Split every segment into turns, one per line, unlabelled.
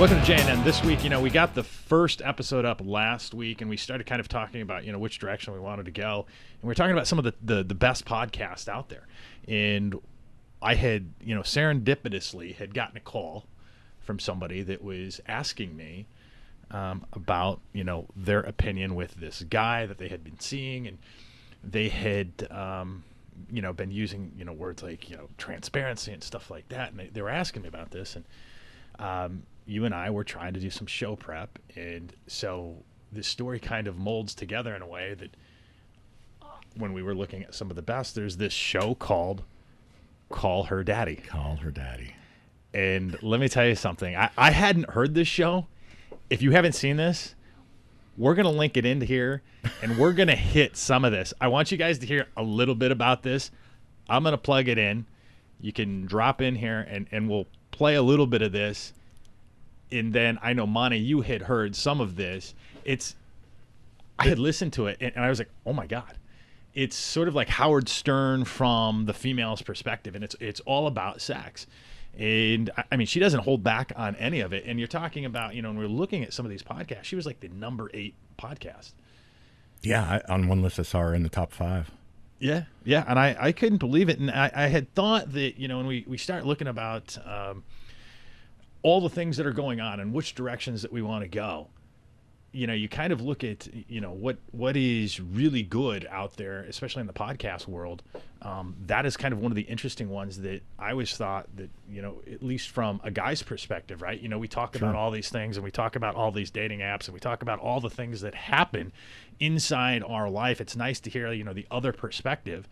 Welcome to J&N. This week, we got the first episode up last week, and we started kind of talking about, which direction we wanted to go. And we're talking about some of the best podcasts out there. And I had, serendipitously had gotten a call from somebody that was asking me about, their opinion with this guy that they had been seeing. And they had, been using, words like, transparency and stuff like that. And they were asking me about this. And you and I were trying to do some show prep, and so this story kind of molds together in a way that when we were looking at some of the best, there's this show called Call Her Daddy.
Call Her Daddy.
And let me tell you something. I hadn't heard this show. If you haven't seen this, we're going to link it into here, and we're going to hit some of this. I want you guys to hear a little bit about this. I'm going to plug it in. You can drop in here, and we'll play a little bit of this. And then I know, Monte, you had heard some of this. I had listened to it, and I was like, oh, my God. It's sort of like Howard Stern from the female's perspective, and it's all about sex. And, I mean, she doesn't hold back on any of it. And you're talking about, when we're looking at some of these podcasts, she was like the number 8 podcast.
Yeah, on one list I saw her in the top 5.
Yeah, and I couldn't believe it. And I had thought that, when we start looking about all the things that are going on and which directions that we want to go, you kind of look at, what is really good out there, especially in the podcast world. That is kind of one of the interesting ones that I always thought that, at least from a guy's perspective, right? We talk about all these things, and we talk about all these dating apps, and we talk about all the things that happen inside our life. It's nice to hear, the other perspective,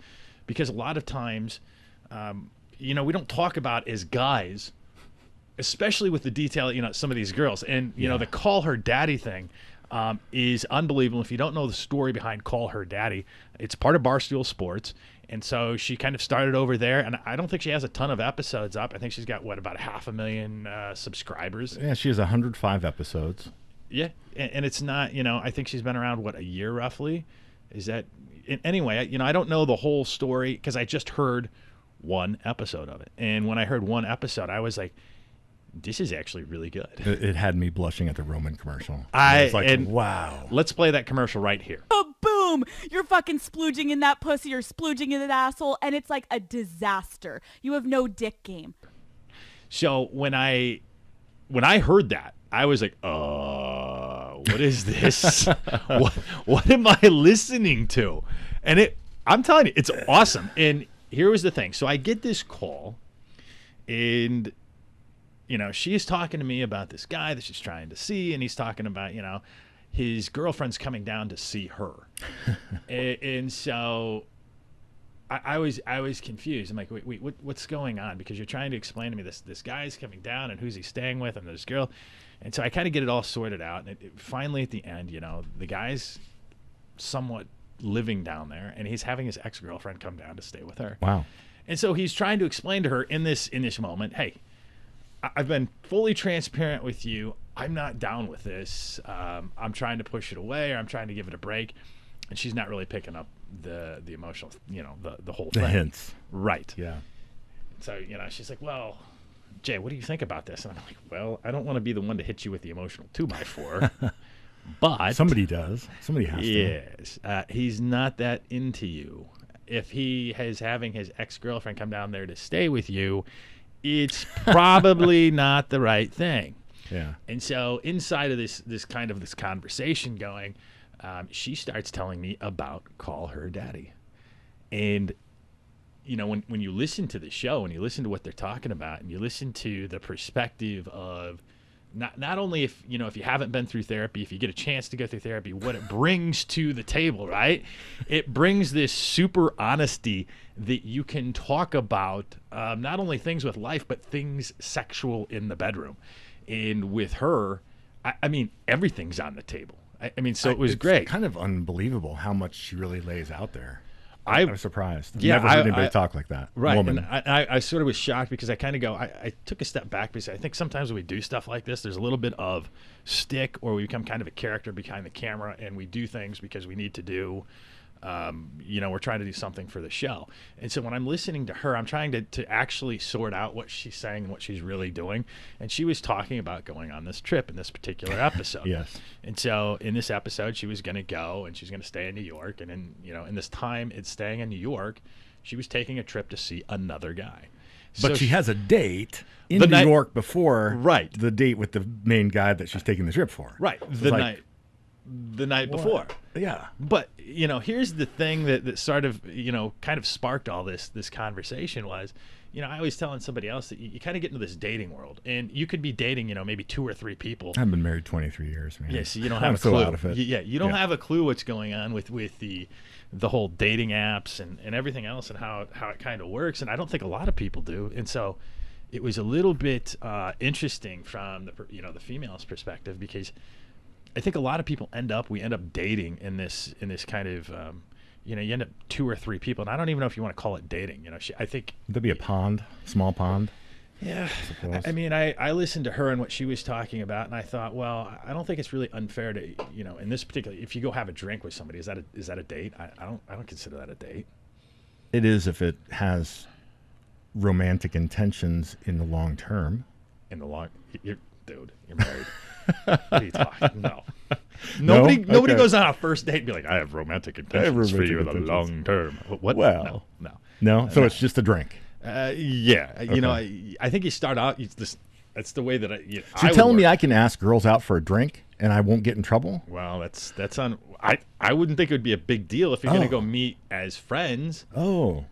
because a lot of times, we don't talk about as guys, especially with the detail, some of these girls. And, the Call Her Daddy thing is unbelievable. If you don't know the story behind Call Her Daddy, it's part of Barstool Sports. And so she kind of started over there. And I don't think she has a ton of episodes up. I think she's got, about 500,000 subscribers.
Yeah, she has 105 episodes.
Yeah. And it's not, I think she's been around, a year roughly? Is that – anyway, I don't know the whole story because I just heard one episode of it. And when I heard one episode, I was like – this is actually really good.
It had me blushing at the Roman commercial. I was like, wow.
Let's play that commercial right here.
Oh, boom. You're fucking splooging in that pussy. You're splooging in that asshole. And it's like a disaster. You have no dick game.
So when I heard that, I was like, what is this? what am I listening to? And I'm telling you, it's awesome. And here was the thing. So I get this call, and she's talking to me about this guy that she's trying to see, and he's talking about, his girlfriend's coming down to see her. and so I was confused. I'm like, wait, what's going on? Because you're trying to explain to me this guy's coming down, and who's he staying with, and this girl. And so I kind of get it all sorted out. And finally at the end, the guy's somewhat living down there, and he's having his ex-girlfriend come down to stay with her.
Wow.
And so he's trying to explain to her in this moment, hey, I've been fully transparent with you. I'm not down with this. I'm trying to push it away, or I'm trying to give it a break. And she's not really picking up the emotional, the whole thing.
The hints.
Right.
Yeah.
So, she's like, well, Jay, what do you think about this? And I'm like, well, I don't want to be the one to hit you with the emotional 2x4. But
somebody does. Somebody has to.
Yes. He's not that into you. If he is having his ex-girlfriend come down there to stay with you, it's probably not the right thing.
Yeah. And
so inside of this conversation going, she starts telling me about Call Her Daddy. And, when you listen to the show and you listen to what they're talking about, and you listen to the perspective of not only if you haven't been through therapy, if you get a chance to go through therapy, what it brings to the table, right? It brings this super honesty that you can talk about not only things with life, but things sexual in the bedroom. And with her, I mean, everything's on the table. I mean, so it was great.
It's kind of unbelievable how much she really lays out there.
I
was surprised. I've
yeah,
never heard anybody talk like that.
Right.
Woman.
And I sort of was shocked because I kind of go, I took a step back because I think sometimes when we do stuff like this, there's a little bit of stick, or we become kind of a character behind the camera, and we do things because we need to do We're trying to do something for the show. And so when I'm listening to her, I'm trying to actually sort out what she's saying and what she's really doing. And she was talking about going on this trip in this particular episode.
Yes.
And so in this episode, she was going to go and she's going to stay in New York. And in this time it's staying in New York, she was taking a trip to see another guy.
But she has a date in New York before the date with the main guy that she's taking the trip for.
Right. So the night before.
Yeah.
But, here's the thing that sort of, kind of sparked all this conversation was, I was telling somebody else that you kind of get into this dating world, and you could be dating, maybe 2 or 3 people.
I've been married 23 years, man.
Yeah, so you don't have a clue.
I'm so out of it.
You don't have a clue what's going on with the whole dating apps and everything else and how it kind of works, and I don't think a lot of people do. And so it was a little bit interesting from the female's perspective, because I think a lot of people end up dating in this kind of you end up 2 or 3 people, and I don't even know if you want to call it dating. I think
there'd be a small pond.
Yeah, I mean, I listened to her and what she was talking about, and I thought, well, I don't think it's really unfair to in this particular, if you go have a drink with somebody, is that a date? I don't consider that a date.
It is if it has romantic intentions in the long term.
Dude, you're married. What are you talking? No. Nobody goes on a first date and be like, I have romantic intentions for you in the long term. What?
Well,
no.
So it's just a drink.
Yeah.
Okay.
I think you start out. That's the way that
So you're telling me I can ask girls out for a drink and I won't get in trouble?
Well, that's on. I wouldn't think it would be a big deal if you're going to go meet as friends.
Oh,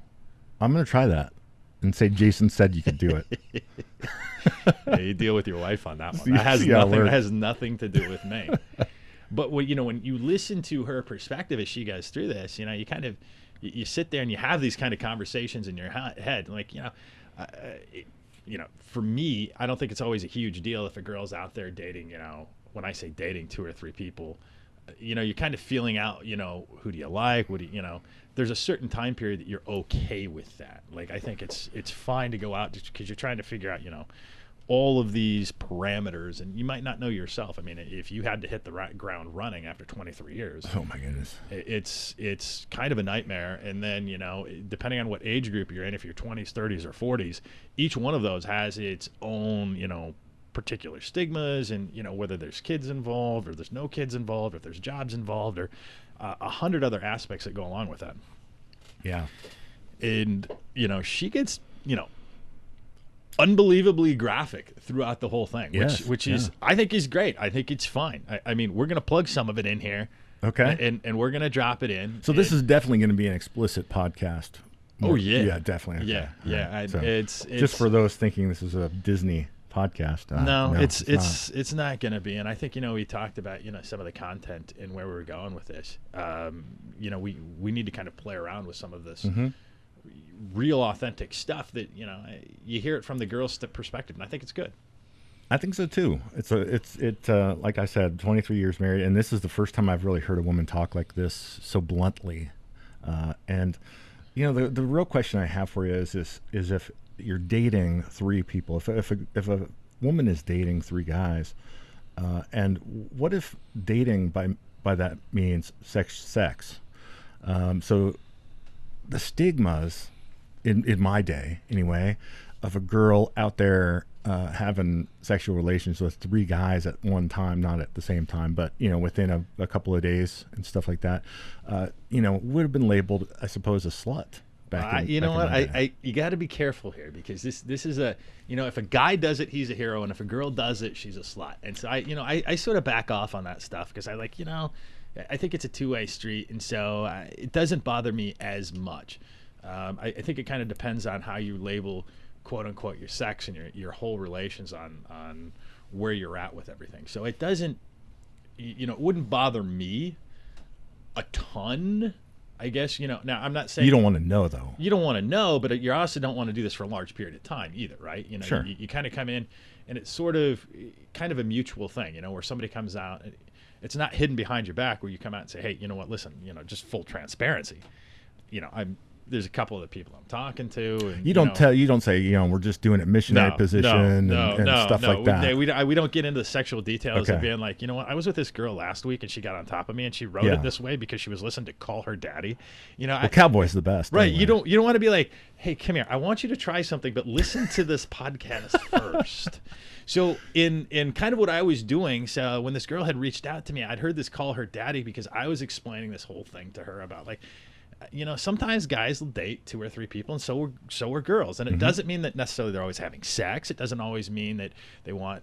I'm going to try that and say Jason said you could do it.
Yeah, you deal with your wife on that one. That has nothing to do with me. But when you listen to her perspective as she goes through this, you kind of you sit there and you have these kind of conversations in your head, like for me, I don't think it's always a huge deal if a girl's out there dating. When I say dating 2 or 3 people, you're kind of feeling out. Who do you like? What do you? There's a certain time period that you're okay with that. Like, I think it's fine to go out just because you're trying to figure out all of these parameters, and you might not know yourself. I mean, if you had to hit the ground running after 23 years,
oh my goodness,
it's kind of a nightmare. And then depending on what age group you're in, if you're 20s, 30s, or 40s, each one of those has its own particular stigmas, and whether there's kids involved or there's no kids involved, or if there's jobs involved, or 100 other aspects that go along with that.
Yeah.
And she gets unbelievably graphic throughout the whole thing, which is, I think, is great. I think it's fine. I mean, we're going to plug some of it in here.
Okay.
And we're going to drop it in.
So this is definitely going to be an explicit podcast.
Oh, yeah.
Yeah, definitely. Okay.
Yeah.
Right. So
it's
just for those thinking this is a Disney podcast.
No, it's not going to be. And I think, we talked about, some of the content and where we were going with this. We need to kind of play around with some of this. Mm-hmm. Real authentic stuff that you hear it from the girl's perspective, and I think it's good.
I think so too. It's like I said, 23 years married, and this is the first time I've really heard a woman talk like this so bluntly. And the real question I have for you is if you're dating 3 people, if a woman is dating 3 guys, and what if dating by that means sex? So the stigmas in my day anyway of a girl out there having sexual relations with 3 guys at one time, not at the same time, but within a couple of days and stuff like that, would have been labeled, I suppose, a slut back in
you got to be careful here, because this is a if a guy does it, he's a hero, and if a girl does it, she's a slut. And so I sort of back off on that stuff, because I think it's a 2-way street, and so it doesn't bother me as much. I think it kind of depends on how you label, quote unquote, your sex and your whole relations on where you're at with everything. So it doesn't, it wouldn't bother me a ton, I guess. Now I'm not saying
you don't want to know, though.
You don't want to know, but you also don't want to do this for a large period of time either, right?
Sure.
You kind of come in, and it's sort of kind of a mutual thing, where somebody comes out. It's not hidden behind your back, where you come out and say, hey, you know what, listen, just full transparency. there's a couple of the people I'm talking to. And,
you don't say, we're just doing it missionary position and stuff like that.
We don't get into the sexual details of
Okay.
being like, you know what, I was with this girl last week and she got on top of me and she wrote it this way because she was listening to Call Her Daddy.
Well, Cowboy's the best.
Right.
Anyway.
You don't want to be like, hey, come here. I want you to try something, but listen to this podcast first. So in kind of what I was doing, so when this girl had reached out to me, I'd heard this Call Her Daddy because I was explaining this whole thing to her about like, sometimes guys will date 2 or 3 people, and so are girls. And it doesn't mean that necessarily they're always having sex. It doesn't always mean that they want,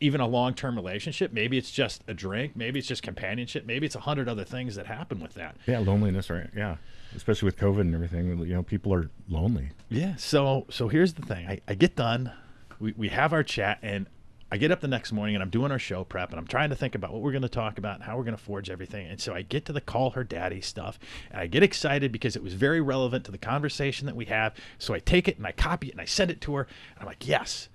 even a long-term relationship. Maybe it's just a drink. Maybe it's just companionship. Maybe it's 100 other things that happen with that.
Yeah, loneliness, right? Yeah, especially with COVID and everything. People are lonely.
Yeah. So here's the thing. I get done. We have our chat, and I get up the next morning, and I'm doing our show prep, and I'm trying to think about what we're going to talk about and how we're going to forge everything. And so I get to the Call Her Daddy stuff, and I get excited because it was very relevant to the conversation that we have. So I take it, and I copy it, and I send it to her. And I'm like, yes,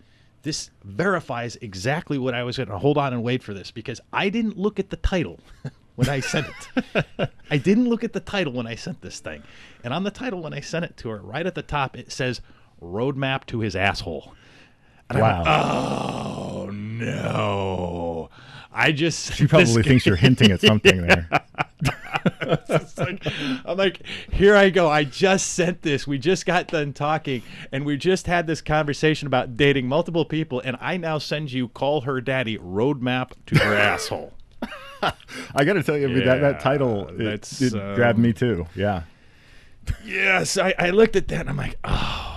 this verifies exactly what I was going to hold on and wait for this, because I didn't look at the title when I sent it. I didn't look at the title when I sent this thing. And on the title when I sent it to her, right at the top, it says, Roadmap to His Asshole. And
Wow.
Oh, no.
She probably thinks you're hinting at something there.
I'm like, here I go. I just sent this. We just got done talking, and we just had this conversation about dating multiple people, and I now send you Call Her Daddy, Roadmap to Her Asshole.
I got to tell you, that title, it grabbed me too. Yeah.
Yes. I looked at that, and I'm like, oh.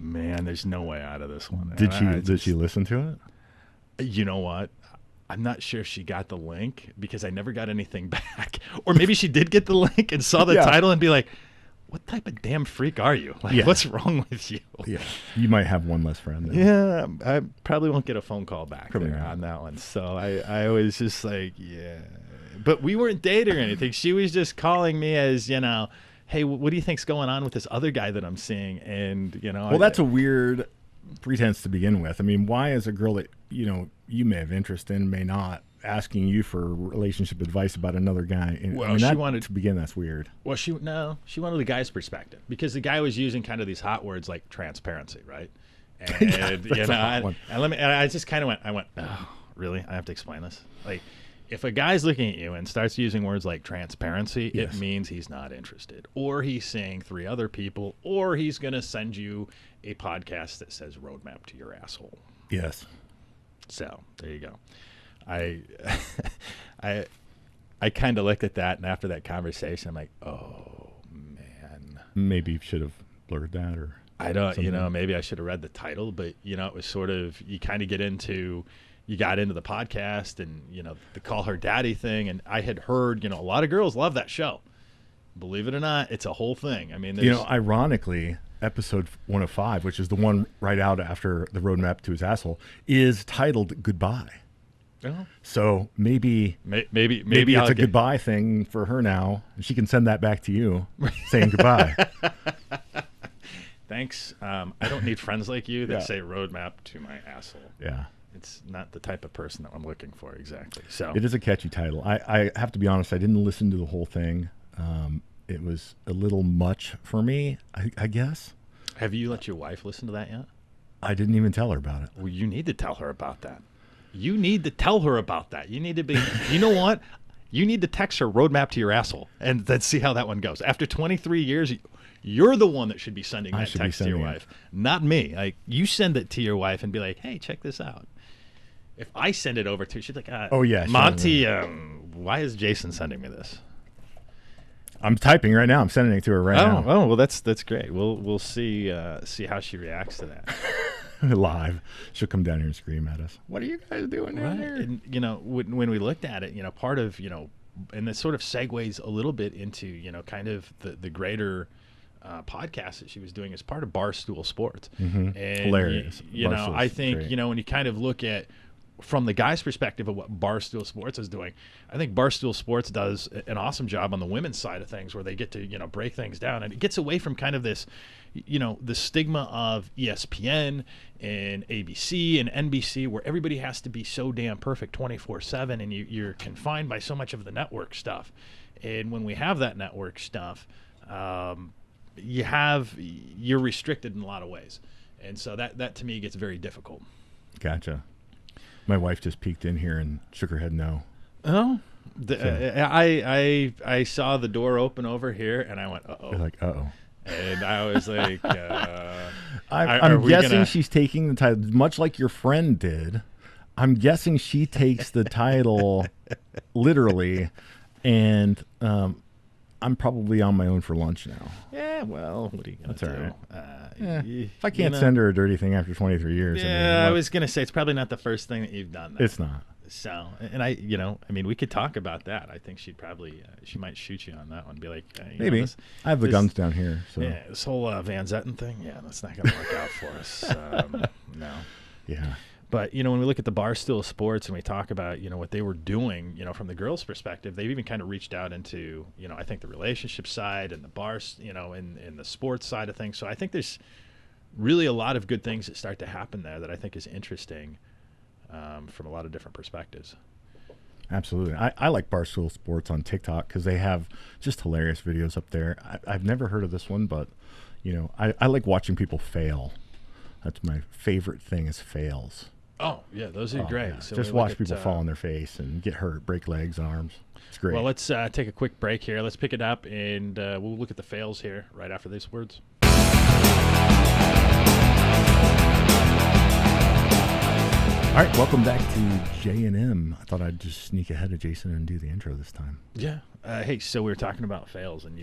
Man, there's no way out of this one.
Did she listen to it?
You know what? I'm not sure she got the link because I never got anything back. Or maybe she did get the link and saw the title and be like, what type of damn freak are you? Like, what's wrong with you?
Yeah. You might have one less friend then.
Yeah, I probably won't get a phone call back on that one. So I was just like, yeah. But we weren't dating or anything. She was just calling me as, hey, what do you think's going on with this other guy that I'm seeing? And,
Well, that's a weird pretense to begin with. I mean, why is a girl that, you may have interest in, may not, asking you for relationship advice about another guy?
Well, she wanted
to begin. That's weird.
Well, she wanted the guy's perspective because the guy was using kind of these hot words like transparency, right? And, I just kind of went, oh, really? I have to explain this? Like, if a guy's looking at you and starts using words like transparency, it means he's not interested, or he's saying 3 other people, or he's going to send you a podcast that says Roadmap to Your Asshole.
Yes.
So there you go. I kind of looked at that, and after that conversation, I'm like, oh man.
Maybe you should have blurred that, or
I don't.
something.
Maybe I should have read the title, but it was sort of, you kind of get into. You got into the podcast and, the Call Her Daddy thing. And I had heard, a lot of girls love that show. Believe it or not, it's a whole thing. I mean,
ironically, episode 105, which is the one right out after the Roadmap to His Asshole, is titled Goodbye.
Oh.
So maybe it's a goodbye thing for her now. And she can send that back to you saying goodbye.
Thanks. I don't need friends like you that say Roadmap to my asshole.
Yeah.
It's not the type of person that I'm looking for exactly. So
it is a catchy title. I have to be honest, I didn't listen to the whole thing. It was a little much for me, I guess.
Have you let your wife listen to that yet?
I didn't even tell her about it.
Well, you need to tell her about that. You need to tell her about that. You need to be, you know what? You need to text her Roadmap to Your Asshole and then see how that one goes. After 23 years, you're the one that should be sending that text to your wife, not me. Like, you send it to your wife and be like, hey, check this out. If I send it over to her, she's like,
oh, yeah,
Monte, why is Jason sending me this?
I'm typing right now. I'm sending it to her right now.
Oh, well, that's great. We'll see how she reacts to that.
Live. She'll come down here and scream at us. What are you guys doing down here?
And, when we looked at it, part of, and this sort of segues a little bit into, kind of the greater podcast that she was doing as part of Barstool Sports.
Mm-hmm.
And,
hilarious.
I think,
great.
When you kind of look at from the guy's perspective of what Barstool Sports is doing, I think Barstool Sports does an awesome job on the women's side of things where they get to, break things down. And it gets away from kind of this, the stigma of ESPN and ABC and NBC where everybody has to be so damn perfect 24/7 and you're confined by so much of the network stuff. And when we have that network stuff, you're restricted in a lot of ways, and so that to me gets very difficult.
Gotcha. My wife just peeked in here and shook her head no.
Oh, I saw the door open over here, and I went, uh-oh.
You're like, uh-oh.
And I was like,
I'm guessing she's taking the title, much like your friend did. I'm guessing she takes the title literally, and I'm probably on my own for lunch now.
Yeah, well, what are you going to do?
All right. If I can't send her a dirty thing after 23 years.
Yeah, I was going to say, it's probably not the first thing that you've done. Though.
It's not.
So, and we could talk about that. I think she'd probably, she might shoot you on that one. Be like,
maybe. I have the guns down here. So.
Yeah, this whole Van Zetten thing, that's not going to work out for us. No.
Yeah.
But, when we look at the Barstool Sports and we talk about, what they were doing, from the girls' perspective, they've even kind of reached out into, I think the relationship side and the bars, in the sports side of things. So I think there's really a lot of good things that start to happen there that I think is interesting from a lot of different perspectives.
Absolutely. I like Barstool Sports on TikTok because they have just hilarious videos up there. I've never heard of this one, but, I like watching people fail. That's my favorite thing is fails.
Oh, yeah, those are great.
Yeah.
So
just watch people fall on their face and get hurt, break legs, arms. It's great.
Well, let's take a quick break here. Let's pick it up, and we'll look at the fails here right after these words.
All right, welcome back to J&M. I thought I'd just sneak ahead of Jason and do the intro this time.
Yeah. Hey, so we were talking about fails, and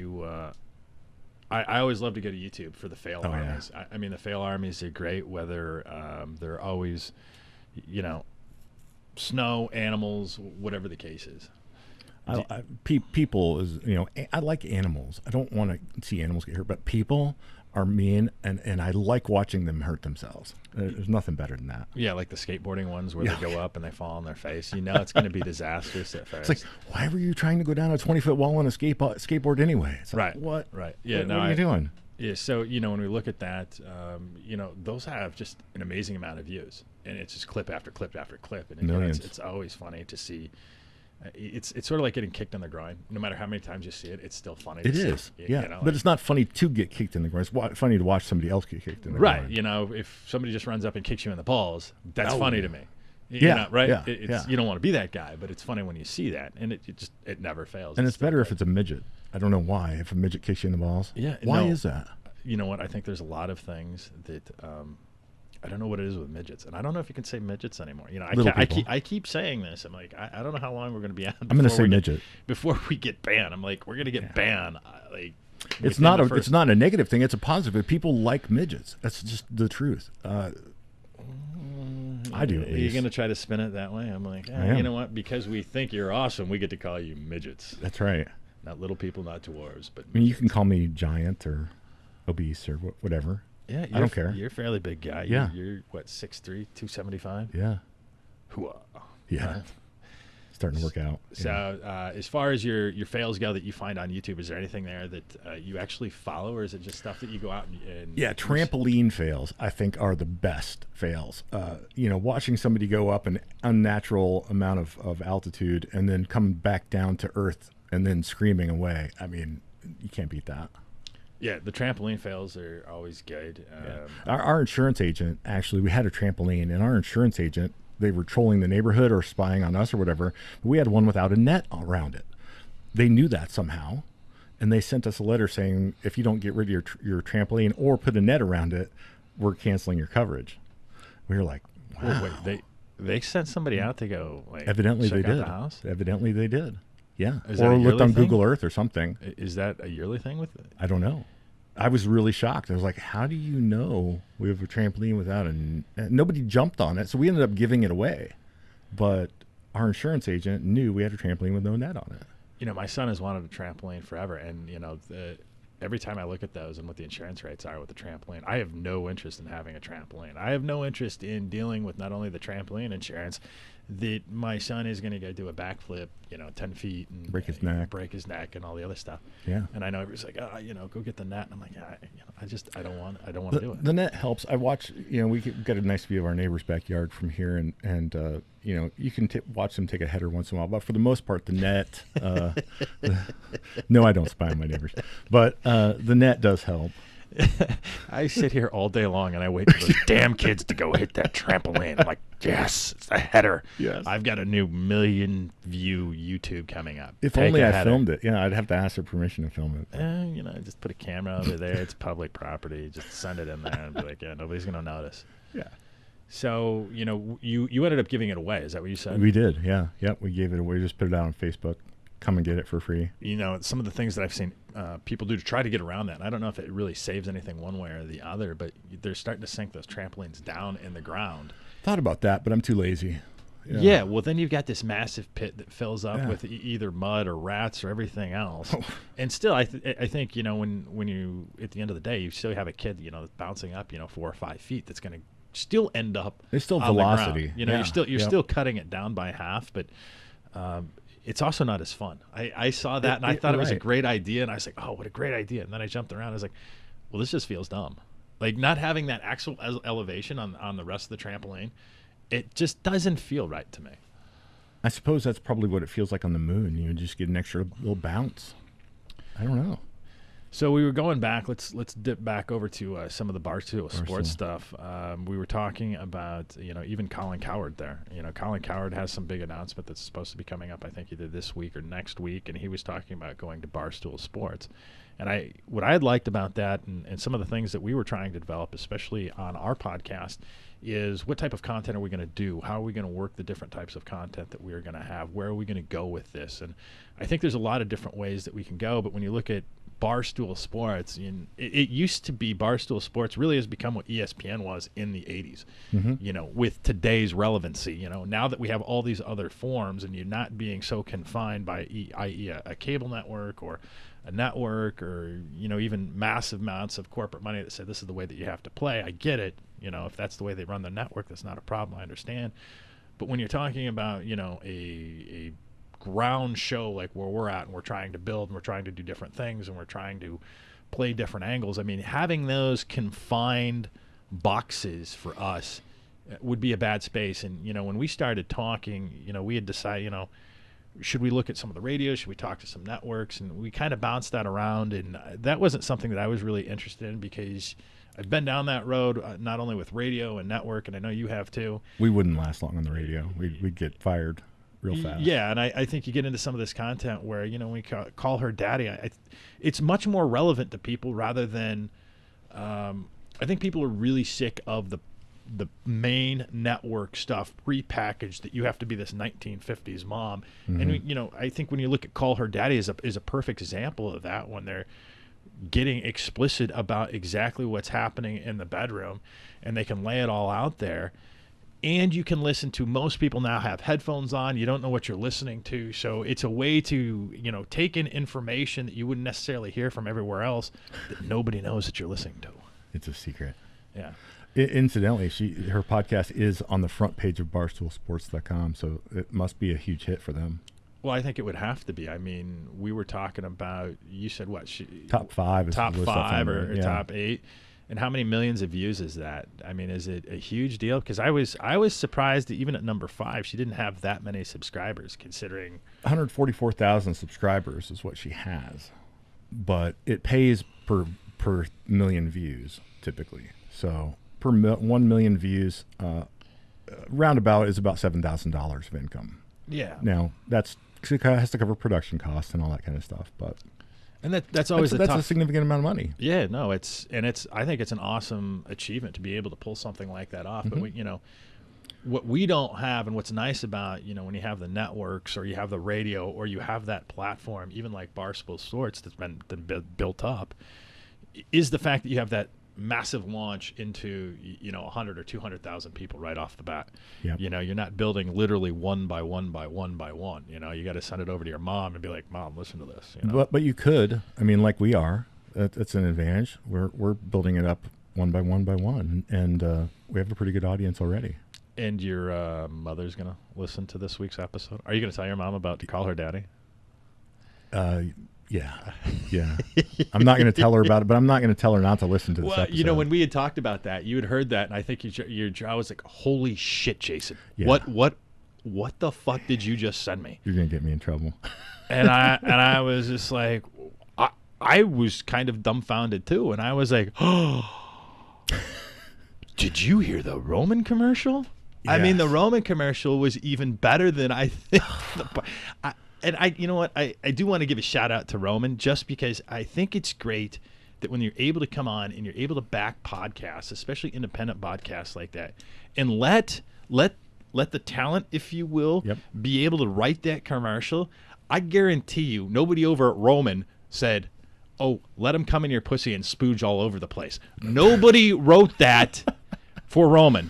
I always love to go to YouTube for the fail armies. Yeah. I mean, the fail armies are great, whether they're always, snow, animals, whatever the case is.
People is, I like animals. I don't want to see animals get hurt, but people are mean, and I like watching them hurt themselves. There's nothing better than that.
Yeah, like the skateboarding ones where they go up and they fall on their face. It's going to be disastrous at first.
It's like, why were you trying to go down a 20-foot wall on a skateboard anyway? It's like,
right.
What?
Right. Yeah.
What are you doing?
Yeah. So, when we look at that, those have just an amazing amount of views, and it's just clip after clip after clip. And it's always funny to see. It's sort of like getting kicked in the groin. No matter how many times you see it, it's still funny.
It is, yeah. But it's not funny to get kicked in the groin. It's funny to watch somebody else get kicked in the groin.
Right. If somebody just runs up and kicks you in the balls, that's funny to me.
Right?
Yeah. You don't want to be that guy, but it's funny when you see that, and it never fails.
And it's better if it's a midget. I don't know why. If a midget kicks you in the balls.
Yeah.
Why is that?
You know what? I think there's a lot of things that I don't know what it is with midgets, and I don't know if you can say midgets anymore. I keep saying this. I'm like, I don't know how long we're going to be on.
I'm going to say midget
before we get banned. I'm like, we're going to get banned.
It's not a negative thing. It's a positive. People like midgets. That's just the truth. I do. At least.
Are you going to try to spin it that way? I'm like, you know what? Because we think you're awesome, we get to call you midgets.
That's right.
Not little people, not dwarves, but.
I mean, you can call me giant or obese or whatever.
Yeah,
I don't care.
You're a fairly big guy.
Yeah.
You're what, 6'3", 275?
Yeah.
Hooah.
Yeah. Starting to work out.
So as far as your fails go that you find on YouTube, is there anything there that you actually follow, or is it just stuff that you go out and
yeah, trampoline fails, I think, are the best fails. Watching somebody go up an unnatural amount of altitude and then come back down to earth and then screaming away. I mean, you can't beat that.
Yeah, the trampoline fails are always good.
Our insurance agent, actually, we had a trampoline, and our insurance agent, they were trolling the neighborhood or spying on us or whatever. But we had one without a net around it. They knew that somehow, and they sent us a letter saying, if you don't get rid of your trampoline or put a net around it, we're canceling your coverage. We were like, wow.
Wait, they sent somebody out to go
evidently
check
they
out
did.
The house?
Evidently they did. Yeah.
Or
looked on Google Earth or something.
Is that a yearly thing with it?
I don't know. I was really shocked. I was like, how do you know we have a trampoline without nobody jumped on it. So we ended up giving it away. But our insurance agent knew we had a trampoline with no net on it.
My son has wanted a trampoline forever. And, every time I look at those and what the insurance rates are with the trampoline, I have no interest in having a trampoline. I have no interest in dealing with not only the trampoline insurance, that my son is going to go do a backflip, 10 feet and
break his
neck and all the other stuff.
Yeah.
And I know everybody's like, go get the net. And I'm like, I don't want to do it.
The net helps. I watch, we get a nice view of our neighbor's backyard from here, and you can watch them take a header once in a while. But for the most part, the net, No, I don't spy on my neighbors, but the net does help.
I sit here all day long and I wait for those damn kids to go hit that trampoline. I'm like, yes, it's a header.
Yes.
I've got a new 1 million view YouTube coming up.
If
Take
only
a
I
header.
filmed it. Yeah, I'd have to ask her permission to film it.
Just put a camera over there. It's public property. Just send it in there and be like, yeah, nobody's going to notice.
Yeah.
So, you ended up giving it away. Is that what you said?
We did, yeah. Yep, we gave it away. We just put it out on Facebook. Come and get it for free.
Some of the things that I've seen people do to try to get around that, and I don't know if it really saves anything one way or the other, but they're starting to sink those trampolines down in the ground.
Thought about that, but I'm too lazy.
Yeah, well, then you've got this massive pit that fills up
Yeah.
with either mud or rats or everything else. And still, I think, when you, at the end of the day, you still have a kid, that's bouncing up, 4 or 5 feet that's going to still end up
There's still
on the ground.
velocity.
You're still cutting it down by half, but it's also not as fun. I saw that and I thought it was a
right.
great idea, and I was like, oh, what a great idea. And then I jumped around. I was like, well, this just feels dumb. Like not having that actual elevation on the rest of the trampoline, it just doesn't feel right to me.
I suppose that's probably what it feels like on the moon. You just get an extra little bounce. I don't know.
So we were going back. Let's dip back over to some of the Barstool sports stuff. We were talking about even Colin Cowherd there. Colin Cowherd has some big announcement that's supposed to be coming up. I think either this week or next week, and he was talking about going to Barstool Sports. And what I had liked about that, and some of the things that we were trying to develop, especially on our podcast, is what type of content are we going to do? How are we going to work the different types of content that we are going to have? Where are we going to go with this? And I think there's a lot of different ways that we can go. But when you look at Barstool Sports, it used to be Barstool Sports really has become what ESPN was in the 80s, with today's relevancy. Now that we have all these other forms and you're not being so confined by i.e. a cable network or a network or, even massive amounts of corporate money that say this is the way that you have to play. I get it. If that's the way they run the network, that's not a problem. I understand. But when you're talking about, a ground show like where we're at and we're trying to build and we're trying to do different things and we're trying to play different angles, I mean, having those confined boxes for us would be a bad space. And, when we started talking, we had decided, should we look at some of the radios? Should we talk to some networks? And we kind of bounced that around. And that wasn't something that I was really interested in because I've been down that road, not only with radio and network, and I know you have too.
We wouldn't last long on the radio. We'd get fired real fast.
Yeah, and I think you get into some of this content where, when we call her daddy, it's much more relevant to people rather than I think people are really sick of the main network stuff prepackaged that you have to be this 1950s mom.
Mm-hmm.
And I think when you look at Call Her Daddy is a perfect example of that, when they're getting explicit about exactly what's happening in the bedroom and they can lay it all out there. And you can listen to, most people now have headphones on. You don't know what you're listening to. So it's a way to, take in information that you wouldn't necessarily hear from everywhere else that nobody knows that you're listening to.
It's a secret.
Yeah.
Incidentally, her podcast is on the front page of barstoolsports.com, so it must be a huge hit for them.
Well, I think it would have to be. I mean, we were talking about, you said what?
Top 5 is
top
the list that's
5
on
or
there. Yeah.
top 8. And how many millions of views is that? I mean, is it a huge deal? Because I was surprised that even at number 5, she didn't have that many subscribers, considering
144,000 subscribers is what she has, but it pays per million views typically. So per 1 million views, roundabout is about $7,000 of income.
Yeah.
Now it has to cover production costs and all that kind of stuff, but.
And that's always
that's
tough.
a significant amount of money.
Yeah, no, I think it's an awesome achievement to be able to pull something like that off.
Mm-hmm.
But what we don't have, and what's nice about when you have the networks or you have the radio or you have that platform, even like Barstool Sports that's been built up, is the fact that you have that massive launch into 100 or 200,000 people right off the bat.
Yep.
You're not building literally one by one by one by one. You got to send it over to your mom and be like, Mom, listen to this.
But you could, I mean, like we are. That's an advantage. We're building it up one by one by one, and we have a pretty good audience already.
And your mother's gonna listen to this week's episode. Are you gonna tell your mom about to Call Her Daddy?
Yeah. I'm not going to tell her about it, but I'm not going to tell her not to listen to this episode.
When we had talked about that, you had heard that, and I think your jaw was like, "Holy shit, Jason!
Yeah.
What what the fuck did you just send me?
You're gonna get me in trouble.
And I was just like, I was kind of dumbfounded too, and I was like, oh, did you hear the Roman commercial? I mean, the Roman commercial was even better than I think. You know what? I do want to give a shout out to Roman, just because I think it's great that when you're able to come on and you're able to back podcasts, especially independent podcasts like that, and let the talent, if you will, be able to write that commercial. I guarantee you, nobody over at Roman said, oh, let him come in your pussy and spooge all over the place. Nobody wrote that for Roman.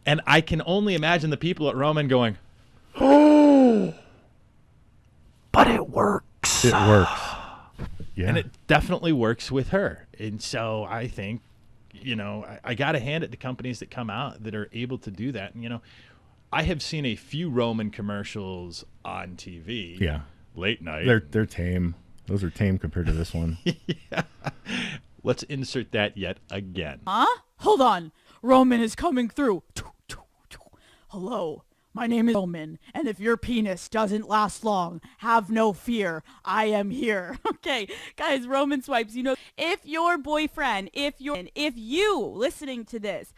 And I can only imagine the people at Roman going, oh, but it works.
It works. Yeah.
And it definitely works with her. And so I think, I got to hand it to companies that come out that are able to do that. And, I have seen a few Roman commercials on TV.
Yeah.
Late night.
They're tame. Those are tame compared to this one.
Yeah. Let's insert that yet again.
Huh? Hold on. Roman is coming through. Hello. My name is Roman, and if your penis doesn't last long, have no fear. I am here. Okay, guys, Roman swipes, if your boyfriend, if you listening to this,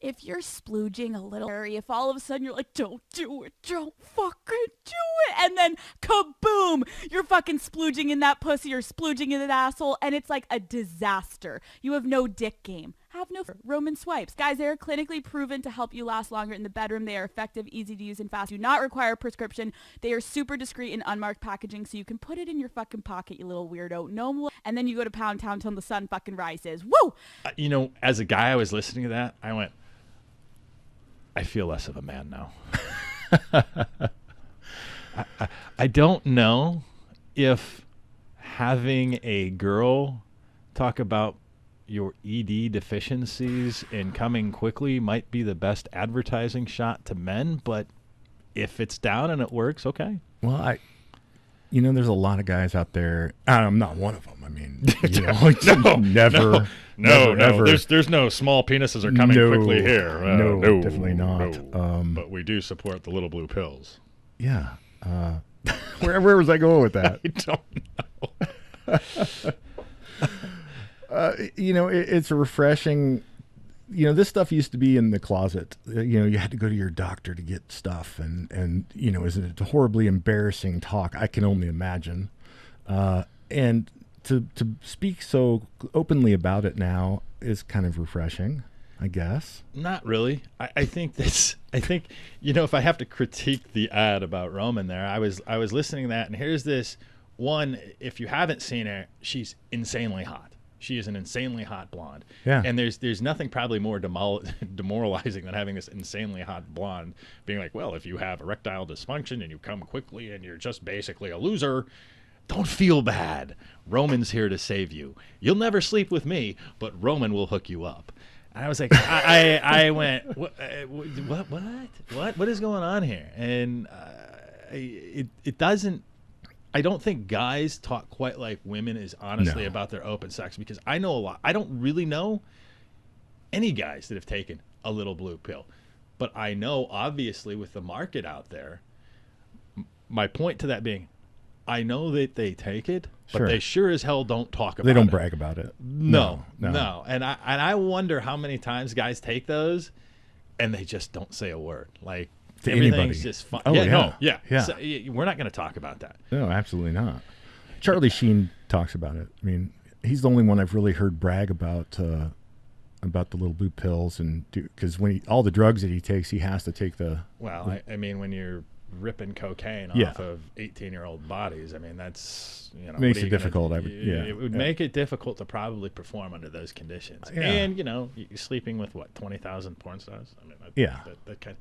if you're splooging a little, if all of a sudden you're like, don't do it, don't fucking do it, and then kaboom, you're fucking splooging in that pussy or splooging in that asshole, and it's like a disaster. You have no dick game. Have no Roman swipes. Guys, they are clinically proven to help you last longer in the bedroom. They are effective, easy to use, and fast. Do not require a prescription. They are super discreet in unmarked packaging, so you can put it in your fucking pocket, you little weirdo. No more. And then you go to Pound Town till the sun fucking rises. Woo!
As a guy, I was listening to that. I went, I feel less of a man now. I don't know if having a girl talk about your ED deficiencies and coming quickly might be the best advertising shot to men, but if it's down and it works, okay.
Well, there's a lot of guys out there. I'm not one of them. I mean, never.
There's no small penises are coming quickly here.
No, definitely not.
But we do support the little blue pills.
Yeah. Where was I going with that?
I don't know.
It's a refreshing. This stuff used to be in the closet. You had to go to your doctor to get stuff, and is it a horribly embarrassing talk? I can only imagine. And to speak so openly about it now is kind of refreshing, I guess.
Not really. I think if I have to critique the ad about Roman there, I was listening to that, and here's this one. If you haven't seen her, she's insanely hot. She is an insanely hot blonde.
Yeah.
And there's nothing probably more demoralizing than having this insanely hot blonde being like, well, if you have erectile dysfunction and you come quickly and you're just basically a loser, don't feel bad. Roman's here to save you. You'll never sleep with me, but Roman will hook you up. And I was like, I went, what is going on here? And it doesn't. I don't think guys talk quite like women is honestly about their open sex, because I know a lot. I don't really know any guys that have taken a little blue pill, but I know obviously with the market out there, my point to that being, I know that they take it, but they sure as hell don't talk about it.
They don't brag about it.
No. And I wonder how many times guys take those and they just don't say a word. Like,
to
everything's
anybody.
Just fun.
Oh,
yeah.
Yeah.
So, we're not going to talk about that.
No, absolutely not. Charlie Sheen talks about it. I mean, he's the only one I've really heard brag about the little blue pills, and because all the drugs that he takes, he has to take the.
Well, I mean, when you're ripping cocaine off of 18-year-old bodies, I mean, that's
makes it difficult.
It would make it difficult to probably perform under those conditions.
Yeah.
And you're sleeping with 20,000 porn stars. I mean, that kind.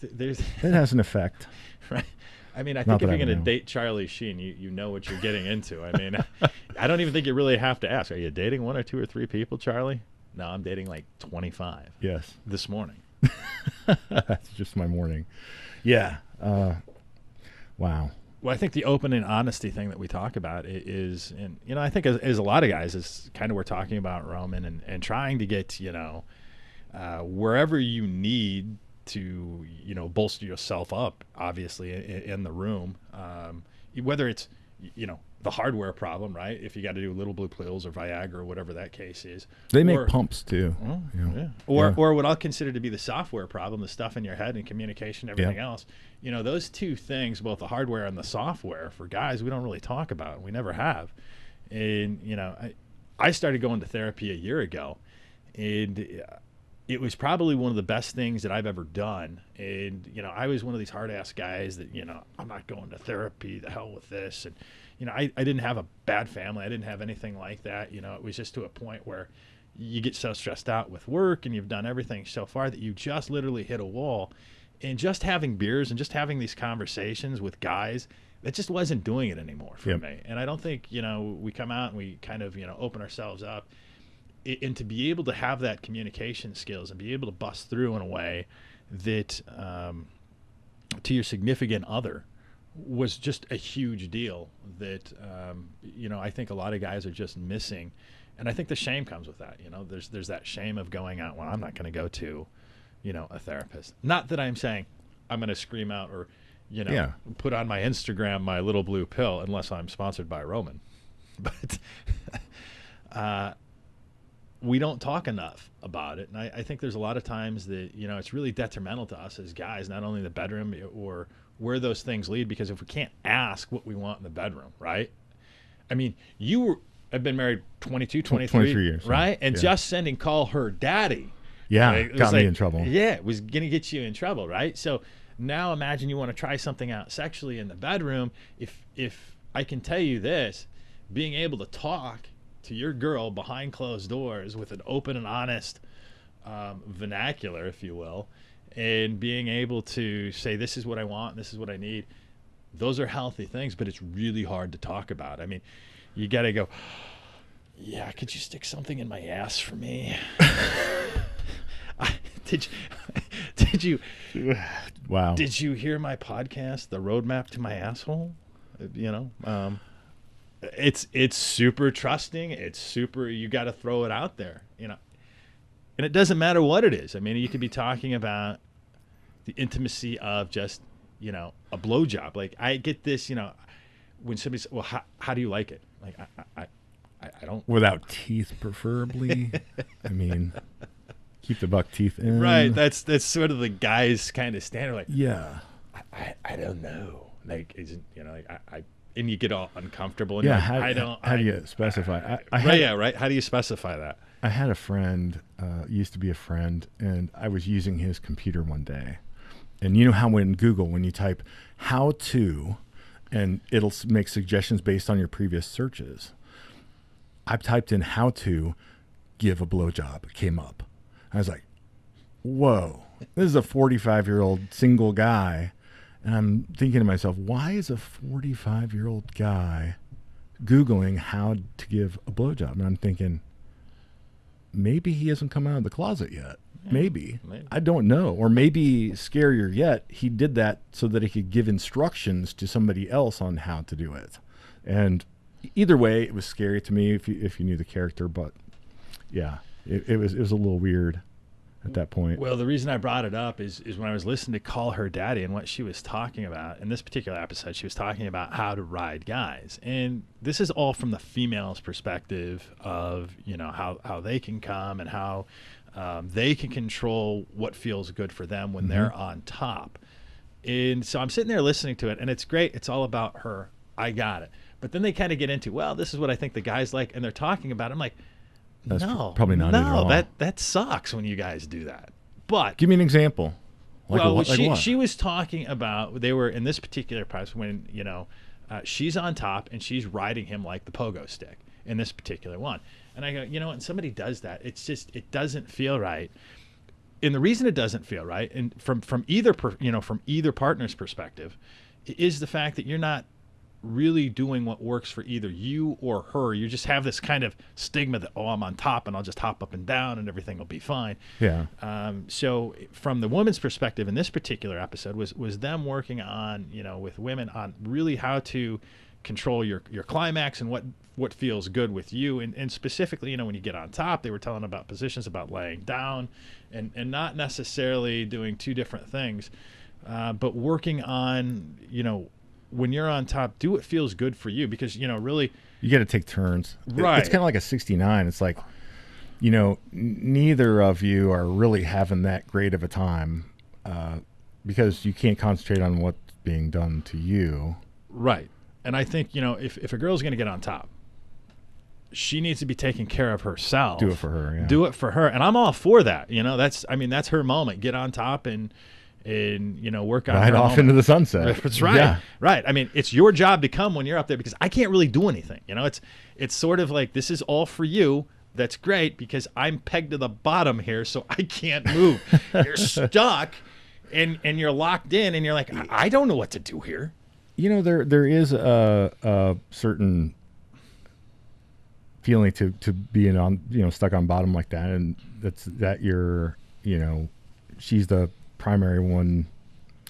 There's
it has an effect,
right? I mean, I think if you're going to date Charlie Sheen, you know what you're getting into. I mean, I don't even think you really have to ask. Are you dating one or two or three people, Charlie? No, I'm dating like 25.
Yes.
This morning.
That's just my morning. Yeah. Wow.
Well, I think the open and honesty thing that we talk about is, and I think as a lot of guys, is kind of we're talking about Roman and trying to get, wherever you need to bolster yourself up, obviously in the room, whether it's the hardware problem, right? If you got to do little blue pills or Viagra or whatever that case is.
They make pumps too.
Or what I'll consider to be the software problem, the stuff in your head and communication, everything else. Those two things, both the hardware and the software, for guys, we don't really talk about. We never have. And I started going to therapy a year ago, and it was probably one of the best things that I've ever done. And I was one of these hard ass guys that I'm not going to therapy. The hell with this. And I didn't have a bad family. I didn't have anything like that. It was just to a point where you get so stressed out with work and you've done everything so far that you just literally hit a wall. And just having beers and just having these conversations with guys, that just wasn't doing it anymore for me. And I don't think, we come out and we kind of, open ourselves up. And to be able to have that communication skills and be able to bust through in a way that to your significant other was just a huge deal that, I think a lot of guys are just missing. And I think the shame comes with that. There's that shame of going out, well, I'm not going to go to, a therapist. Not that I'm saying I'm going to scream out or, put on my Instagram my little blue pill unless I'm sponsored by Roman. But we don't talk enough about it. And I think there's a lot of times that, it's really detrimental to us as guys, not only the bedroom or where those things lead, because if we can't ask what we want in the bedroom, right? I mean, have been married 23
years.
Right? And just sending call her daddy.
Yeah,
right?
got me in trouble.
Yeah, it was going to get you in trouble, right? So now imagine you want to try something out sexually in the bedroom. If I can tell you this, being able to talk to your girl behind closed doors with an open and honest vernacular, if you will, and being able to say, this is what I want, this is what I need, those are healthy things, but it's really hard to talk about. I mean, you got to go, yeah, could you stick something in my ass for me? Did you
wow.
Did you hear my podcast, The Roadmap to My Asshole? It's super trusting. It's super, you got to throw it out there, and it doesn't matter what it is. I mean, you could be talking about the intimacy of just, a blowjob. Like I get this, when somebody says, well, how do you like it? Like, I don't.
Without teeth, preferably. I mean, keep the buck teeth in.
Right. That's sort of the guy's kind of standard. Like,
yeah.
I don't know. Like, isn't, and you get all uncomfortable. And
Yeah.
how
do you specify?
Right. How do you specify that?
I had a friend, used to be a friend, and I was using his computer one day. And you know how when Google, when you type how to, and it'll make suggestions based on your previous searches. I typed in how to give a blowjob. It came up. I was like, whoa, this is a 45-year-old single guy. And I'm thinking to myself, why is a 45-year-old guy Googling how to give a blowjob? And I'm thinking, maybe he hasn't come out of the closet yet. Maybe. I don't know. Or maybe scarier yet, he did that so that he could give instructions to somebody else on how to do it. And either way, it was scary to me if you knew the character. But yeah, it was a little weird at that point.
Well, the reason I brought it up is when I was listening to Call Her Daddy and what she was talking about. In this particular episode, she was talking about how to ride guys. And this is all from the female's perspective of, how they can come and how they can control what feels good for them when they're on top. And so I'm sitting there listening to it, and it's great. It's all about her. I got it. But then they kind of get into, well, this is what I think the guys like, and they're talking about it. I'm like,
That's
no,
probably not it at all.
that sucks when you guys do that. But
give me an example.
She was talking about, they were in this particular part when, she's on top and she's riding him like the pogo stick in this particular one. And I go, when somebody does that, it's just, it doesn't feel right. And the reason it doesn't feel right, and from either partner's perspective, is the fact that you're not really doing what works for either you or her. You just have this kind of stigma that, I'm on top and I'll just hop up and down and everything will be fine.
Yeah.
So from the woman's perspective in this particular episode was them working on, with women on really how to control your climax and what what feels good with you. And specifically, when you get on top, they were telling about positions, about laying down, and not necessarily doing two different things, but working on, when you're on top, do what feels good for you, because, really,
you got to take turns.
Right.
It's kind of like a 69. It's like, neither of you are really having that great of a time because you can't concentrate on what's being done to you.
Right. And I think, if a girl's going to get on top, she needs to be taking care of herself.
Do it for her. Yeah.
Do it for her. And I'm all for that. That's her moment. Get on top and work on
right
her
off
moment.
into the sunset.
That's right.
Yeah.
Right. It's your job to come when you're up there, because I can't really do anything. It's sort of like, this is all for you. That's great, because I'm pegged to the bottom here, so I can't move. You're stuck and you're locked in, and you're like, I don't know what to do here.
There is a certain feeling to being on, stuck on bottom like that, and that you're, she's the primary one.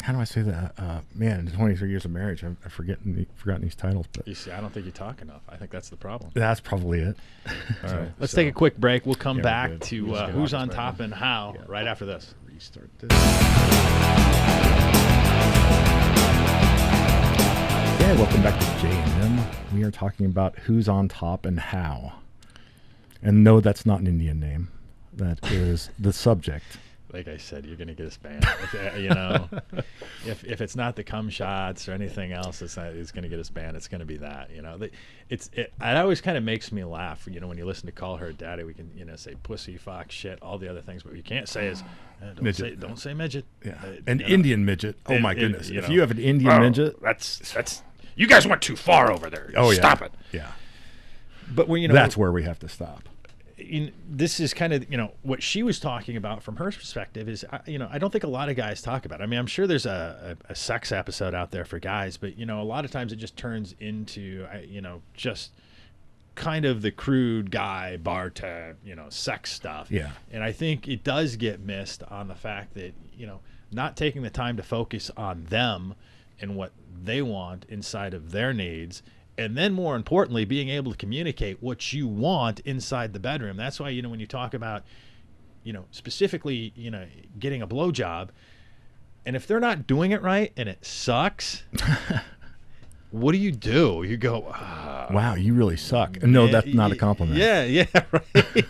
How do I say that? Man, 23 years of marriage, I've forgotten these titles. But
you see, I don't think you talk enough. I think that's the problem.
That's probably it.
All right, let's take a quick break. We'll come back to
We'll
who's on top and how right after this.
Restart this. Yeah, welcome back to J&M. We are talking about who's on top and how. And no, that's not an Indian name. That is the subject.
Like I said, you're going to get us banned. If it's not the cum shots or anything else, it's going to get us banned. It's going to be that. It always kind of makes me laugh. When you listen to Call Her Daddy, we can say pussy, fox, shit, all the other things, but what you can't say is don't say midget.
Yeah, an Indian midget. Oh my goodness! If you have an Indian midget,
that's you guys went too far over there.
Oh yeah,
stop it.
Yeah,
but when
that's where we have to stop.
This is kind of what she was talking about from her perspective is I don't think a lot of guys talk about it. I'm sure there's a sex episode out there for guys, but a lot of times it just turns into just kind of the crude guy bar tab sex stuff.
Yeah.
And I think it does get missed on the fact that not taking the time to focus on them and what they want inside of their needs. And then more importantly, being able to communicate what you want inside the bedroom. That's why, when you talk about, specifically, getting a blowjob, and if they're not doing it right and it sucks, what do? You go,
wow, you really suck. No, that's not a compliment.
Yeah, right.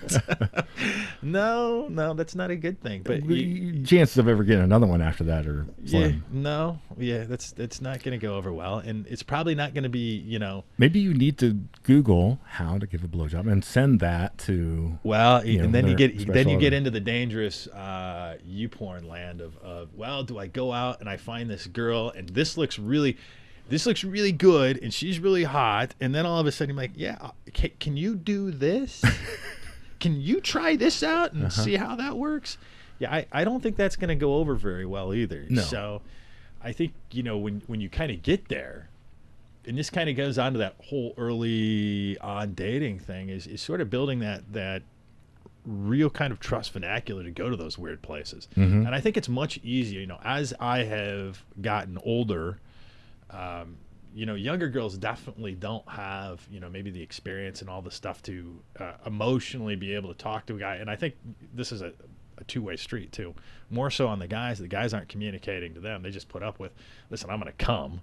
No, that's not a good thing. But
chances of ever getting another one after that are slim.
That's not going to go over well, and it's probably not going to be,
Maybe you need to Google how to give a blowjob and send that to.
Well, and then you get into the dangerous porn land of well, do I go out and I find this girl and this looks really good and she's really hot, and then all of a sudden you're like, yeah, can you do this? Can you try this out and see how that works? Yeah, I don't think that's going to go over very well either.
No.
So I think, when you kind of get there, and this kind of goes on to that whole early on dating thing, is sort of building that real kind of trust vernacular to go to those weird places.
Mm-hmm.
And I think it's much easier, as I have gotten older, younger girls definitely don't have, maybe the experience and all the stuff to emotionally be able to talk to a guy. And I think this is a two-way street too. More so on the guys. The guys aren't communicating to them. They just put up with, listen, I'm going to come.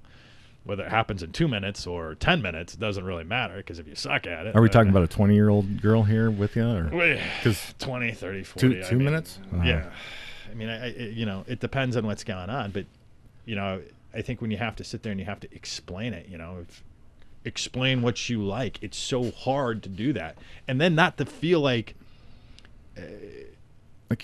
Whether it happens in 2 minutes or 10 minutes, it doesn't really matter, because if you suck at it.
Are we talking about a 20-year-old girl here with you? Or?
20, 30, 40.
Two minutes?
Yeah. It depends on what's going on. But, I think when you have to sit there and you have to explain it, explain what you like, it's so hard to do that. And then not to feel like